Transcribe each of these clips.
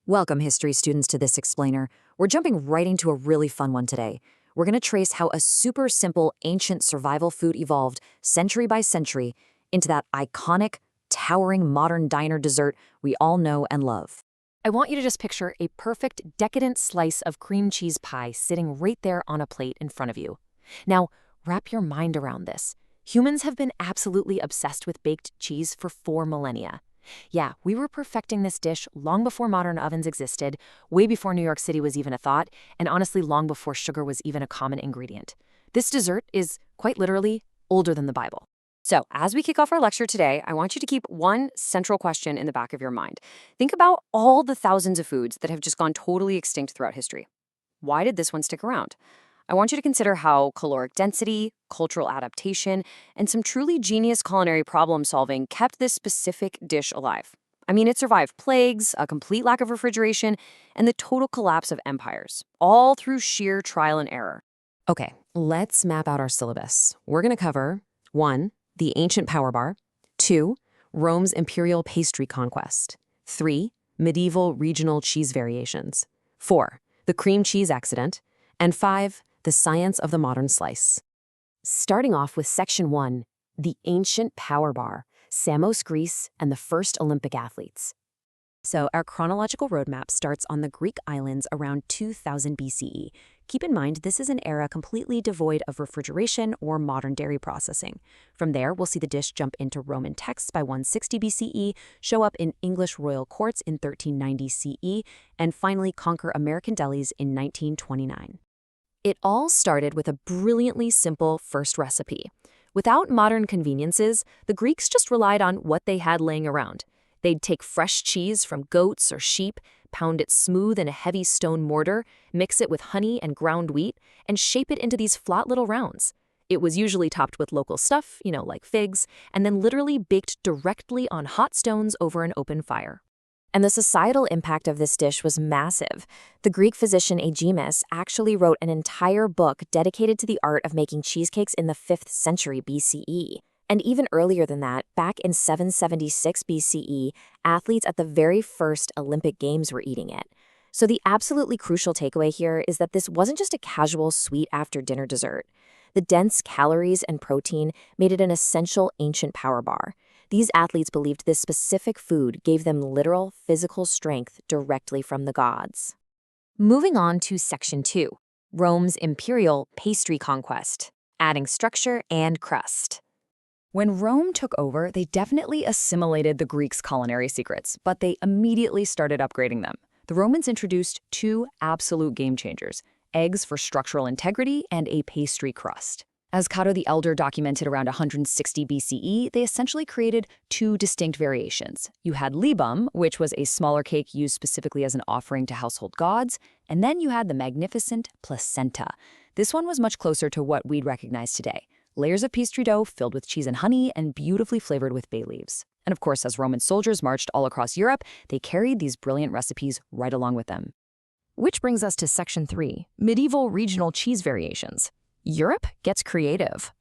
Welcome, history students, to this explainer. We're jumping right into a really fun one today. We're going to trace how a super simple ancient survival food evolved century by century into that iconic, towering modern diner dessert we all know and love. I want you to just picture a perfect, decadent slice of cream cheese pie sitting right there on a plate in front of you. Now, wrap your mind around this. Humans have been absolutely obsessed with baked cheese for 4 millennia. Yeah, we were perfecting this dish long before modern ovens existed, way before New York City was even a thought, and honestly long before sugar was even a common ingredient. This dessert is, quite literally, older than the Bible. So, as we kick off our lecture today, I want you to keep one central question in the back of your mind. Think about all the thousands of foods that have just gone totally extinct throughout history. Why did this one stick around? I want you to consider how caloric density, cultural adaptation, and some truly genius culinary problem solving kept this specific dish alive. I mean, it survived plagues, a complete lack of refrigeration, and the total collapse of empires, all through sheer trial and error. Okay, let's map out our syllabus. We're going to cover 1. The ancient power bar, 2. Rome's imperial pastry conquest, 3. Medieval regional cheese variations, 4. The cream cheese accident, and 5. The science of the modern slice. Starting off with Section 1, the ancient power bar, Samos, Greece, and the first Olympic athletes. So our chronological roadmap starts on the Greek islands around 2000 BCE. Keep in mind, this is an era completely devoid of refrigeration or modern dairy processing. From there, we'll see the dish jump into Roman texts by 160 BCE, show up in English royal courts in 1390 CE, and finally conquer American delis in 1929. It all started with a brilliantly simple first recipe. Without modern conveniences, the Greeks just relied on what they had laying around. They'd take fresh cheese from goats or sheep, pound it smooth in a heavy stone mortar, mix it with honey and ground wheat, and shape it into these flat little rounds. It was usually topped with local stuff, like figs, and then literally baked directly on hot stones over an open fire. And the societal impact of this dish was massive. The Greek physician Samos actually wrote an entire book dedicated to the art of making cheesecakes in the 5th century BCE. And even earlier than that, back in 776 BCE, athletes at the very first Olympic Games were eating it. So the absolutely crucial takeaway here is that this wasn't just a casual sweet after-dinner dessert. The dense calories and protein made it an essential ancient power bar. These athletes believed this specific food gave them literal physical strength directly from the gods. Moving on to Section 2, Rome's imperial pastry conquest, adding structure and crust. When Rome took over, they definitely assimilated the Greeks' culinary secrets, but they immediately started upgrading them. The Romans introduced 2 absolute game changers: eggs for structural integrity and a pastry crust. As Cato the Elder documented around 160 BCE, they essentially created 2 distinct variations. You had libum, which was a smaller cake used specifically as an offering to household gods, and then you had the magnificent placenta. This one was much closer to what we'd recognize today: layers of pastry dough filled with cheese and honey and beautifully flavored with bay leaves. And of course, as Roman soldiers marched all across Europe, they carried these brilliant recipes right along with them. Which brings us to Section 3, medieval regional cheese variations. Europe gets creative.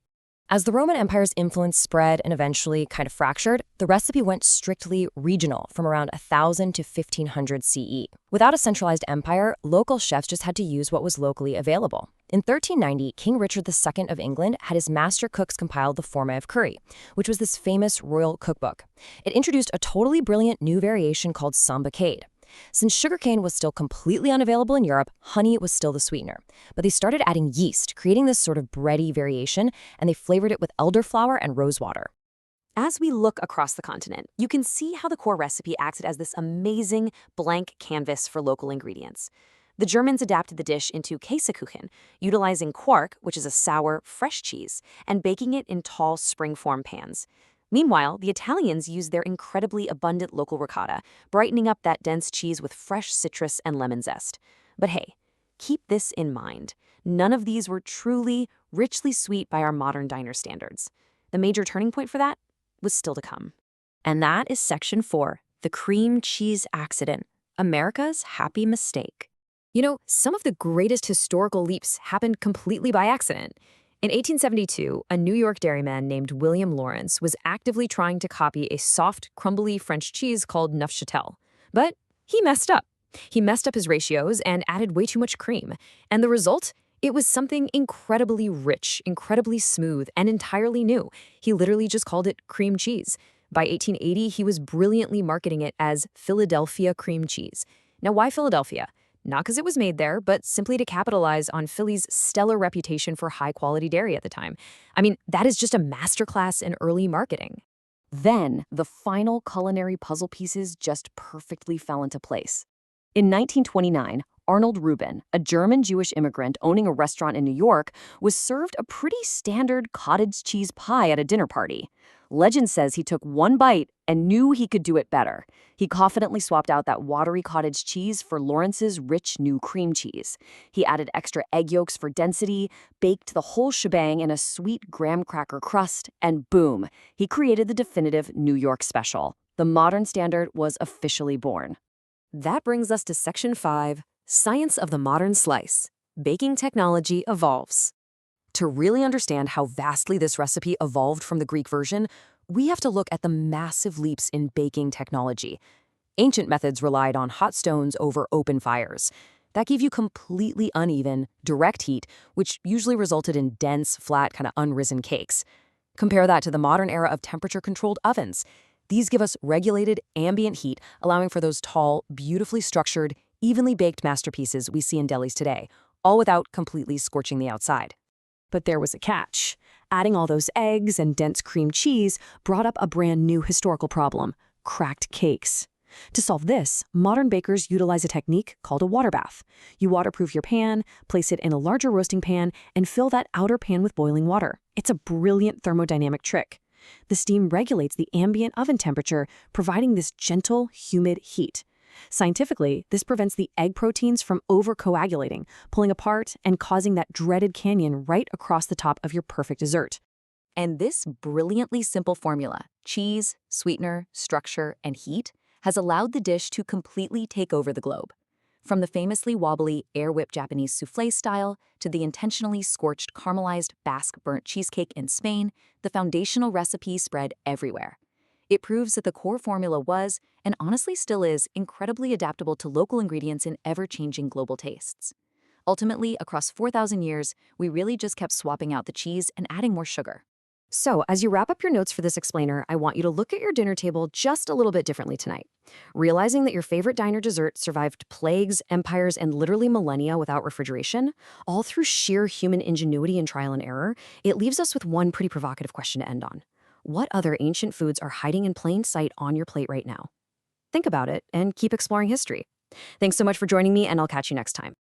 As the Roman Empire's influence spread and eventually kind of fractured, the recipe went strictly regional from around 1000 to 1500 CE. Without a centralized empire, local chefs just had to use what was locally available. In 1390, King Richard II of England had his master cooks compile the Forme of Curry, which was this famous royal cookbook. It introduced a totally brilliant new variation called sambacade. Since sugarcane was still completely unavailable in Europe, honey was still the sweetener. But they started adding yeast, creating this sort of bready variation, and they flavored it with elderflower and rosewater. As we look across the continent, you can see how the core recipe acted as this amazing blank canvas for local ingredients. The Germans adapted the dish into Käsekuchen, utilizing quark, which is a sour, fresh cheese, and baking it in tall spring-form pans. Meanwhile, the Italians used their incredibly abundant local ricotta, brightening up that dense cheese with fresh citrus and lemon zest. But hey, keep this in mind. None of these were truly, richly sweet by our modern diner standards. The major turning point for that was still to come. And that is Section 4, the cream cheese accident, America's happy mistake. Some of the greatest historical leaps happened completely by accident. In 1872, a New York dairyman named William Lawrence was actively trying to copy a soft, crumbly French cheese called Neufchâtel. But he messed up. He messed up his ratios and added way too much cream. And the result? It was something incredibly rich, incredibly smooth, and entirely new. He literally just called it cream cheese. By 1880, he was brilliantly marketing it as Philadelphia cream cheese. Now, why Philadelphia? Not because it was made there, but simply to capitalize on Philly's stellar reputation for high-quality dairy at the time. I mean, that is just a masterclass in early marketing. Then, the final culinary puzzle pieces just perfectly fell into place. In 1929, Arnold Rubin, a German Jewish immigrant owning a restaurant in New York, was served a pretty standard cottage cheese pie at a dinner party. Legend says he took one bite and knew he could do it better. He confidently swapped out that watery cottage cheese for Lawrence's rich new cream cheese. He added extra egg yolks for density, baked the whole shebang in a sweet graham cracker crust, and boom, he created the definitive New York special. The modern standard was officially born. That brings us to Section 5, Science of the Modern Slice. Baking technology evolves. To really understand how vastly this recipe evolved from the Greek version, we have to look at the massive leaps in baking technology. Ancient methods relied on hot stones over open fires. That gave you completely uneven, direct heat, which usually resulted in dense, flat, kind of unrisen cakes. Compare that to the modern era of temperature-controlled ovens. These give us regulated ambient heat, allowing for those tall, beautifully structured, evenly baked masterpieces we see in delis today, all without completely scorching the outside. But there was a catch. Adding all those eggs and dense cream cheese brought up a brand new historical problem: cracked cakes. To solve this, modern bakers utilize a technique called a water bath. You waterproof your pan, place it in a larger roasting pan, and fill that outer pan with boiling water. It's a brilliant thermodynamic trick. The steam regulates the ambient oven temperature, providing this gentle, humid heat. Scientifically, this prevents the egg proteins from overcoagulating, pulling apart, and causing that dreaded canyon right across the top of your perfect dessert. And this brilliantly simple formula, cheese, sweetener, structure, and heat, has allowed the dish to completely take over the globe. From the famously wobbly air-whipped Japanese soufflé style to the intentionally scorched caramelized Basque burnt cheesecake in Spain, the foundational recipe spread everywhere. It proves that the core formula was, and honestly still is, incredibly adaptable to local ingredients in ever-changing global tastes. Ultimately, across 4,000 years, we really just kept swapping out the cheese and adding more sugar. So, as you wrap up your notes for this explainer, I want you to look at your dinner table just a little bit differently tonight. Realizing that your favorite diner dessert survived plagues, empires, and literally millennia without refrigeration, all through sheer human ingenuity and trial and error, it leaves us with one pretty provocative question to end on. What other ancient foods are hiding in plain sight on your plate right now? Think about it and keep exploring history. Thanks so much for joining me, and I'll catch you next time.